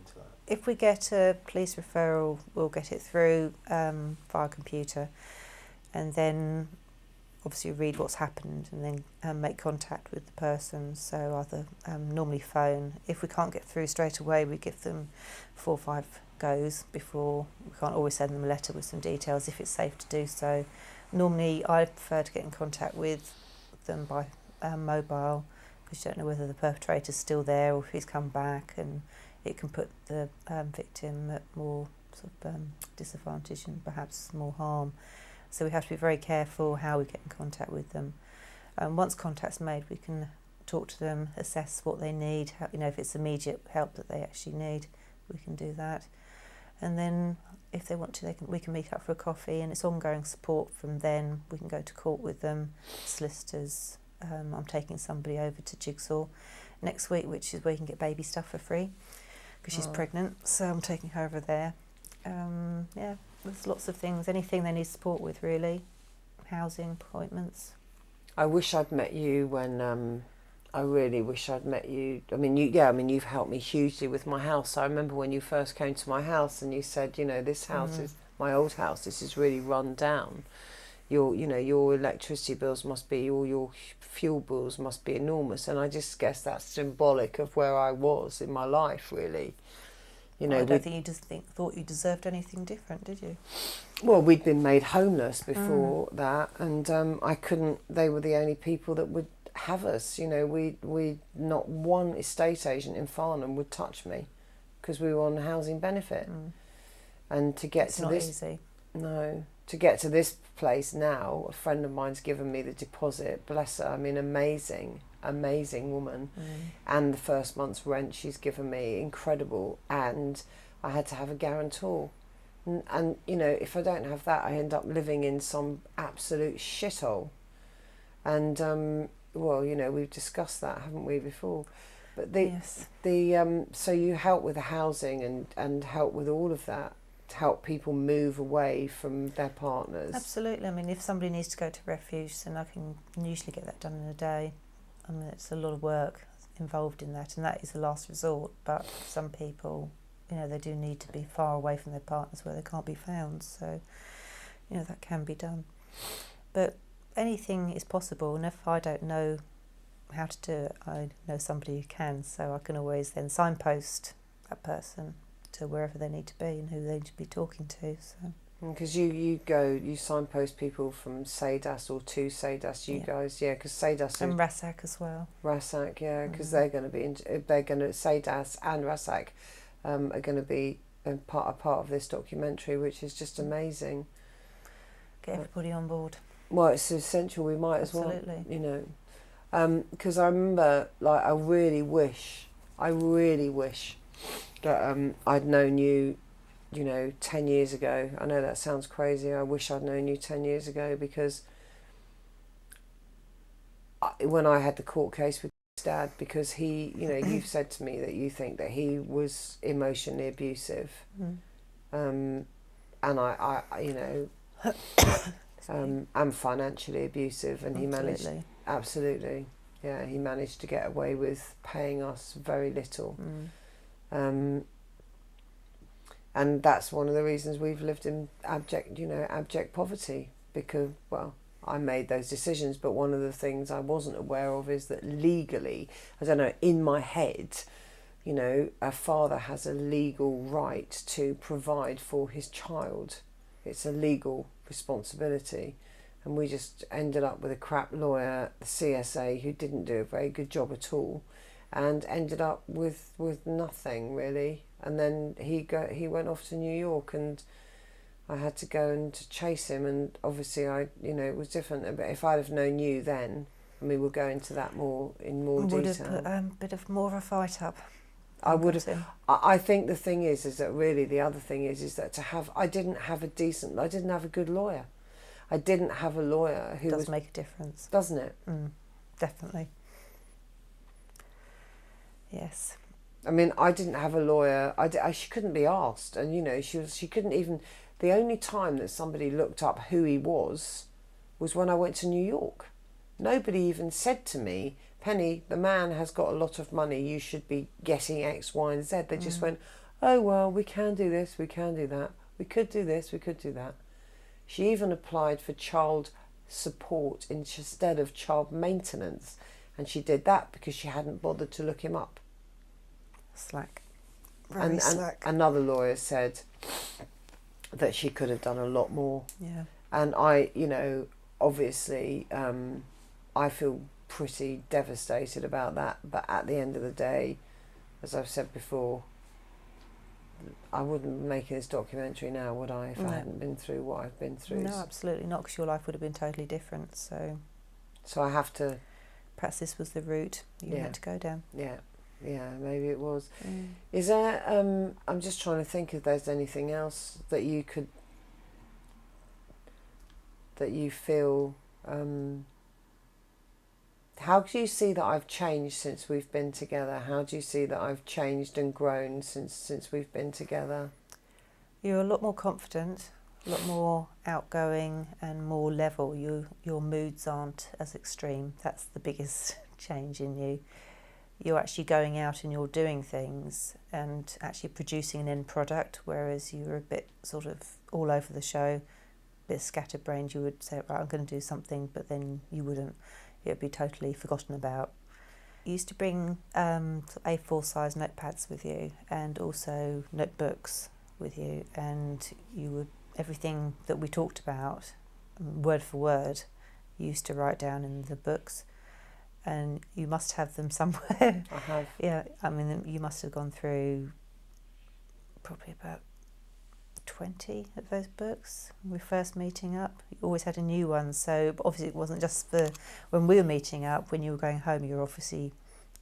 into that? If we get a police referral, we'll get it through via computer, and then obviously read what's happened, and then make contact with the person. So either normally phone. If we can't get through straight away, we give them 4 or 5 goes before. We can't always send them a letter with some details if it's safe to do so. Normally, I prefer to get in contact with them by mobile, because you don't know whether the perpetrator's still there or if he's come back, and it can put the victim at more sort of disadvantage and perhaps more harm. So we have to be very careful how we get in contact with them. Once contact's made, we can talk to them, assess what they need. If it's immediate help that they actually need, we can do that. And then if they want to, we can meet up for a coffee, and it's ongoing support from then. We can go to court with them, solicitors. I'm taking somebody over to Jigsaw next week, which is where you can get baby stuff for free, because she's pregnant, so I'm taking her over there. There's lots of things, anything they need support with, really. Housing, appointments. I wish I'd met you when, I really wish I'd met you. You've helped me hugely with my house. I remember when you first came to my house and you said, this house is my old house, this is really run down. Your electricity bills must be, or your fuel bills must be enormous. And I just guess that's symbolic of where I was in my life, really. I don't think you just thought you deserved anything different, did you? Well, we'd been made homeless before that, and I couldn't. They were the only people that would have us. We not one estate agent in Farnham would touch me, because we were on housing benefit. And to get to this, easy. No, to get to this place now, a friend of mine's given me the deposit. Bless her. Amazing woman. And the first month's rent she's given me, incredible. And I had to have a guarantor. And if I don't have that, I end up living in some absolute shithole. And we've discussed that, haven't we, before? But so you help with the housing and help with all of that, to help people move away from their partners. Absolutely. If somebody needs to go to refuge, then I can usually get that done in a day. It's a lot of work involved in that, and that is a last resort. But some people, they do need to be far away from their partners where they can't be found. So, that can be done. But anything is possible, and if I don't know how to do it, I know somebody who can. So I can always then signpost that person to wherever they need to be and who they need to be talking to. So. Because you signpost people from Seydas or to Seydas, guys, because Seydas and Rassak as well. Rassak, because they're going to be, Seydas and Rassak are going to be a part of this documentary, which is just amazing. Get everybody on board. Well, it's essential. We might Absolutely. as well, because I remember, I really wish that I'd known you. 10 years ago. I know that sounds crazy. I wish I'd known you 10 years ago, because when I had the court case with his dad, because he, you've said to me that you think that he was emotionally abusive, and I and financially abusive, and he managed, absolutely, he managed to get away with paying us very little. And that's one of the reasons we've lived in abject poverty, because, I made those decisions, but one of the things I wasn't aware of is that legally, I don't know, in my head, a father has a legal right to provide for his child. It's a legal responsibility. And we just ended up with a crap lawyer, the CSA, who didn't do a very good job at all, and ended up with nothing, really. And then he went off to New York, and I had to go and chase him. And obviously, it was different. But if I'd have known you then, we'll go into that in more detail. Would have put a bit of more of a fight up. I would have. I think the thing is that really the other thing is that I didn't have a good lawyer. I didn't have a lawyer who does make a difference, doesn't it? Definitely. Yes. I didn't have a lawyer. She couldn't be asked, and she couldn't even. The only time that somebody looked up who he was when I went to New York. Nobody even said to me, Penny, the man has got a lot of money. You should be getting X, Y, and Z. They just went, oh, well, we can do this, we can do that. We could do this, we could do that. She even applied for child support instead of child maintenance. And she did that because she hadn't bothered to look him up. Slack. Very slack. Another lawyer said that she could have done a lot more. Yeah. And I, obviously, I feel pretty devastated about that. But at the end of the day, as I've said before, I wouldn't be making this documentary now, would I, if I hadn't been through what I've been through? No, absolutely not, because your life would have been totally different. So I have to... Perhaps this was the route you had to go down. Yeah, maybe it was. Is there... I'm just trying to think if there's anything else that you could... that you feel... How do you see that I've changed since we've been together? How do you see that I've changed and grown since we've been together? You're a lot more confident, a lot more outgoing and more level. Your moods aren't as extreme. That's the biggest change in you. You're actually going out and you're doing things and actually producing an end product, whereas you were a bit sort of all over the show, a bit scatterbrained. You would say, right, I'm going to do something, but then you wouldn't. It would be totally forgotten about. You used to bring A4 size notepads with you and also notebooks with you, and you would everything that we talked about, word for word, you used to write down in the books, and you must have them somewhere. I have. Yeah, I mean, you must have gone through probably about 20 of those books when we were first meeting up. You always had a new one, so obviously it wasn't just for when we were meeting up. When you were going home, you were obviously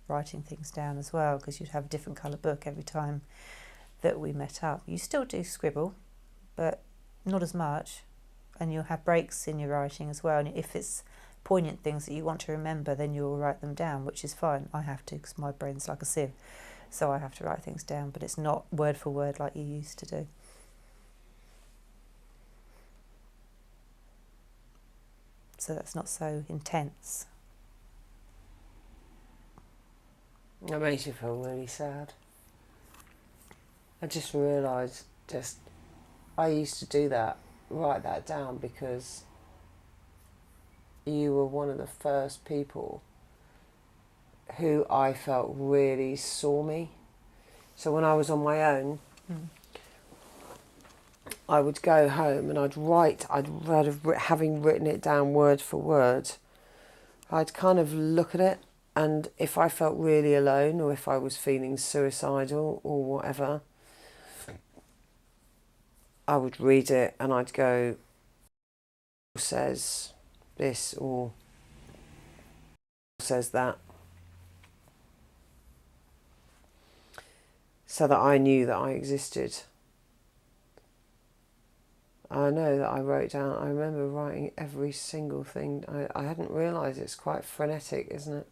writing things down as well, because you'd have a different colour book every time that we met up. You still do scribble, but not as much, and you'll have breaks in your writing as well, and if it's poignant things that you want to remember, then you'll write them down, which is fine. I have to, because my brain's like a sieve, so I have to write things down, but it's not word for word like you used to do. So that's not so intense. That makes you feel really sad. I just realised, I used to do that, write that down, because you were one of the first people who I felt really saw me. So when I was on my own, I would go home and I'd write, having written it down word for word, I'd kind of look at it, and if I felt really alone or if I was feeling suicidal or whatever, I would read it and I'd go, says this or says that, so that I knew that I existed. I know that I wrote down, I remember writing every single thing. I hadn't realised it's quite frenetic, isn't it?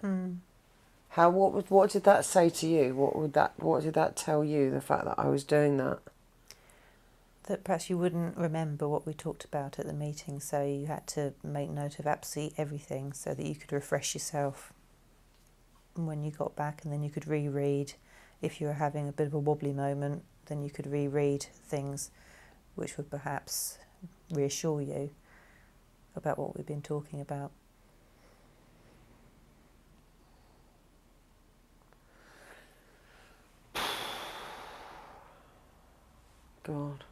What did that say to you? What did that tell you, the fact that I was doing that? That perhaps you wouldn't remember what we talked about at the meeting, so you had to make note of absolutely everything so that you could refresh yourself when you got back, and then you could reread. If you were having a bit of a wobbly moment, then you could reread things which would perhaps reassure you about what we've been talking about. God.